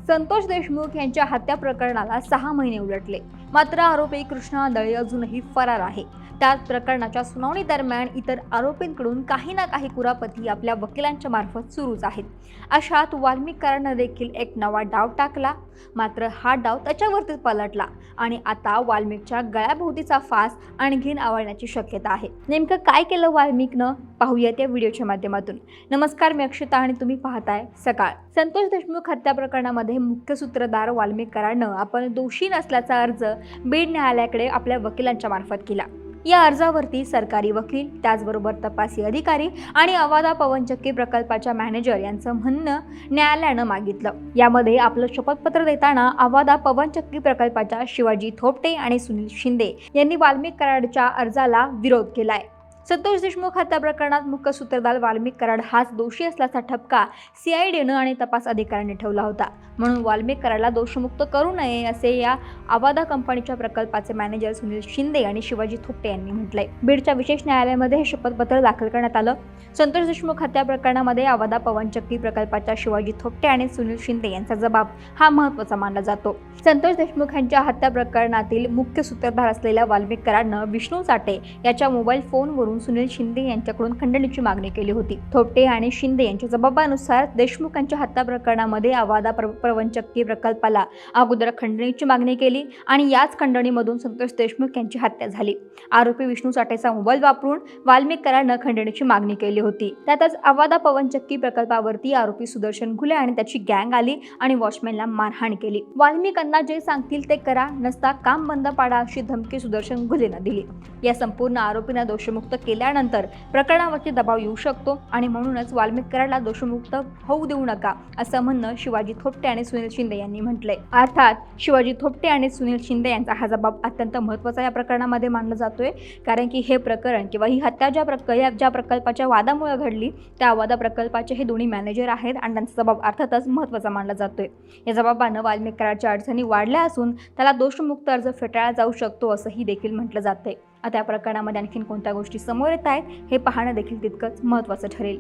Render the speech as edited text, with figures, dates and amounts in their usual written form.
संतोष देशमुख यांच्या हत्या प्रकरणाला 6 महिने उलटले, मात्र आरोपी कृष्णा दळे अजूनही फरार आहे। त्याच प्रकरणाच्या सुनावणी दरम्यान इतर आरोपींकडून काही ना काही कुरापती आपल्या वकिलांच्या मार्फत सुरूच आहेत। अशात वाल्मिकरांना देखील एक नवा डाव टाकला, मात्र हा डाव त्याच्यावरतीच पलटला आणि आता वाल्मिकच्या गळ्याभोवतीचा फास आणखीन आवळण्याची शक्यता आहे। नेमकं काय केलं वाल्मिकनं, पाहूयात या व्हिडिओच्या माध्यमातून। नमस्कार, मी अक्षता आणि तुम्ही पाहताय सकाळ। संतोष देशमुख हत्या प्रकरणामध्ये मुख्य सूत्रधार वाल्मिकरांनं आपण दोषी नसल्याचा अर्ज बीड न्यायालयाकडे आपल्या वकिलांच्या मार्फत केला। या अर्जावरती सरकारी वकील, त्याचबरोबर तपासी अधिकारी आणि अवादा पवनचक्की प्रकल्पाच्या मॅनेजर यांचं म्हणणं न्यायालयानं मागितलं। यामध्ये आपलं शपथपत्र देताना अवादा पवनचक्की प्रकल्पाच्या शिवाजी थोपटे आणि सुनील शिंदे यांनी वाल्मिक कराडच्या अर्जाला विरोध केलाय। संतोष देशमुख हत्या प्रकरणात मुख्य सूत्रधार वाल्मिक कराड हाच दोषी असल्याचा ठपका CIDनं आणि तपास अधिकाऱ्यांनी ठेवला होता, म्हणून वाल्मिक कराडला दोषमुक्त करू नये असे या अवादा कंपनीच्या प्रकल्पाचे मॅनेजर सुनील शिंदे आणि शिवाजी थोपटे यांनी म्हटलंय। बीडच्या विशेष न्यायालयामध्ये हे शपथपत्र दाखल करण्यात आलं। संतोष देशमुख हत्या प्रकरणामध्ये अवादा पवनचक्की प्रकल्पाच्या शिवाजी थोपटे आणि सुनील शिंदे यांचा जबाब हा महत्त्वाचा मानला जातो। संतोष देशमुख यांच्या हत्या प्रकरणातील मुख्य सूत्रधार असलेल्या वाल्मिक कराडनं विष्णू साठे याच्या मोबाईल फोनवरून सुनील शिंदे यांच्याकडून खंडणीची मागणी केली होती। थोपटे आणि शिंदे यांच्या जबाबानुसार देशमुख यांच्या हत्या प्रकरणामध्ये अवादा पवनचक्की प्रकल्पाला अगोदर खंडणीची मागणी केली आणि याच खंडणीमधून संतोष देशमुख यांची हत्या झाली। आरोपी विष्णू साठेचा मोबाईल वापरून वाल्मिक कराडनं खंडणीची मागणी केली होती। त्यातच अवादा पवनचक्की प्रकल्पावरती आरोपी सुदर्शन घुले आणि त्याची गँग आली आणि वॉचमॅनला मारहाण केली। वाल्मिकांना जे सांगतील ते करा, नसता काम बंद पाडा अशी धमकी सुदर्शन घुलेनं दिली। या संपूर्ण आरोपींना दोषमुक्त केल्यानंतर प्रकरणावरती दबाव येऊ शकतो आणि म्हणूनच वाल्मिक कराडला दोषमुक्त होऊ देऊ नका असं म्हणणं शिवाजी थोपटे आणि सुनील शिंदे यांनी म्हटलंय। अर्थात शिवाजी थोपटे आणि सुनील शिंदे यांचा हा जबाब अत्यंत महत्त्वाचा या प्रकरणामध्ये मानला जातोय, कारण की हे प्रकरण किंवा ही हत्या ज्या प्रकल्पाच्या वादामुळे घडली त्या वादा प्रकल्पाचे हे दोन्ही मॅनेजर आहेत आणि त्यांचा जबाब अर्थातच महत्त्वाचा मानला जातोय। या जबाबानं वाल्मिक कराडच्या अडचणी वाढल्या असून त्याला दोषमुक्त अर्ज फेटाळला जाऊ शकतो असंही देखील म्हटलं जातंय। आता या प्रकरणामध्ये आणखीन कोणत्या गोष्टी समोर येत आहेत हे पाहणं देखील तितकंच महत्त्वाचं ठरेल।